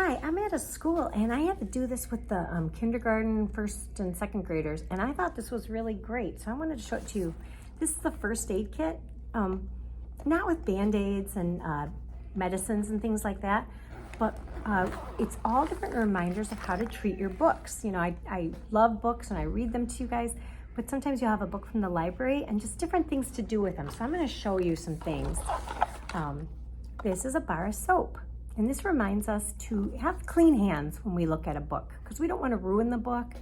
Hi, I'm at a school and I had to do this with the kindergarten, first and second graders, and I thought this was really great, so I wanted to show it to you. This is the first aid kit, not with Band-Aids and medicines and things like that, but it's all different reminders of how to treat your books. You know, I love books and I read them to you guys, but sometimes you'll have a book from the library and just different things to do with them. So I'm going to show you some things. This is a bar of soap. And this reminds us to have clean hands when we look at a book, because we don't want to ruin the book.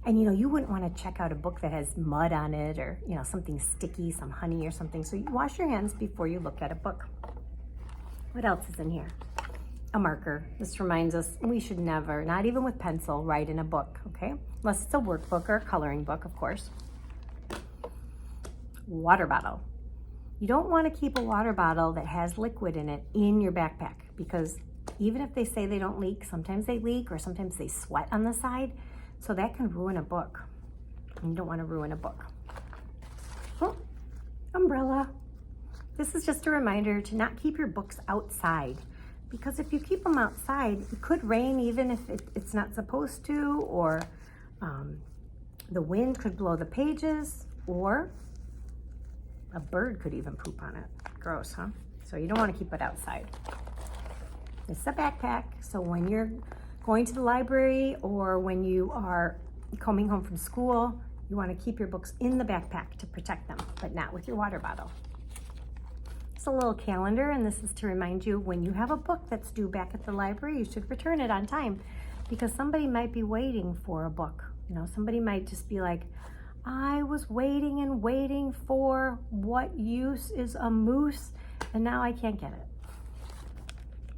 And you know, you wouldn't want to check out a book that has mud on it or, you know, something sticky, some honey or something. So you wash your hands before you look at a book. What else is in here? A marker. This reminds us we should never, not even with pencil, write in a book, okay? Unless it's a workbook or a coloring book, of course. Water bottle. You don't want to keep a water bottle that has liquid in it in your backpack, because even if they say they don't leak, sometimes they leak or sometimes they sweat on the side. So that can ruin a book. You don't want to ruin a book. Oh, umbrella. This is just a reminder to not keep your books outside, because if you keep them outside, it could rain even if it's not supposed to, or the wind could blow the pages, or a bird could even poop on it. Gross, huh? So you don't want to keep it outside. It's a backpack, so when you're going to the library or when you are coming home from school, you want to keep your books in the backpack to protect them, but not with your water bottle. It's a little calendar, and this is to remind you when you have a book that's due back at the library, you should return it on time, because somebody might be waiting for a book. You know, somebody might just be like, I was waiting and waiting for what use is a moose, and now I can't get it.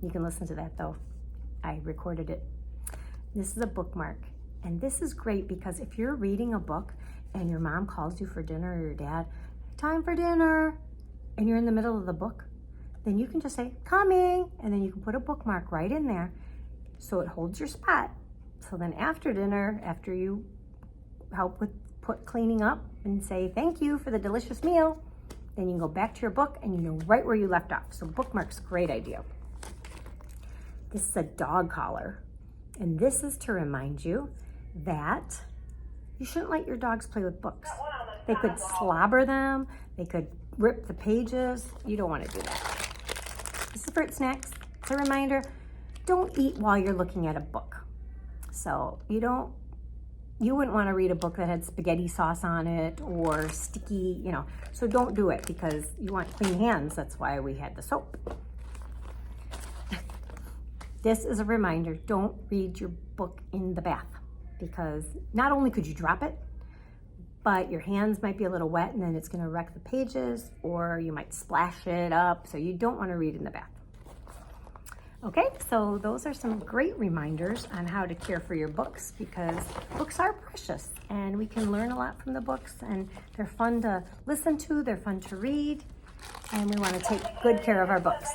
You can listen to that though. I recorded it. This is a bookmark, and this is great because if you're reading a book and your mom calls you for dinner, or your dad, time for dinner, and you're in the middle of the book, then you can just say, coming, and then you can put a bookmark right in there so it holds your spot. So then after dinner, after you help with cleaning up and say thank you for the delicious meal, then you can go back to your book and you know right where you left off. So bookmarks, great idea. This is a dog collar, and this is to remind you that you shouldn't let your dogs play with books. They could slobber them, they could rip the pages. You don't want to do that. This is fruit snacks. It's a reminder, don't eat while you're looking at a book. So you wouldn't want to read a book that had spaghetti sauce on it or sticky, you know, so don't do it because you want clean hands. That's why we had the soap. This is a reminder, don't read your book in the bath, because not only could you drop it, but your hands might be a little wet and then it's going to wreck the pages, or you might splash it up. So you don't want to read in the bath. Okay, so those are some great reminders on how to care for your books, because books are precious and we can learn a lot from the books, and they're fun to listen to, they're fun to read, and we want to take good care of our books.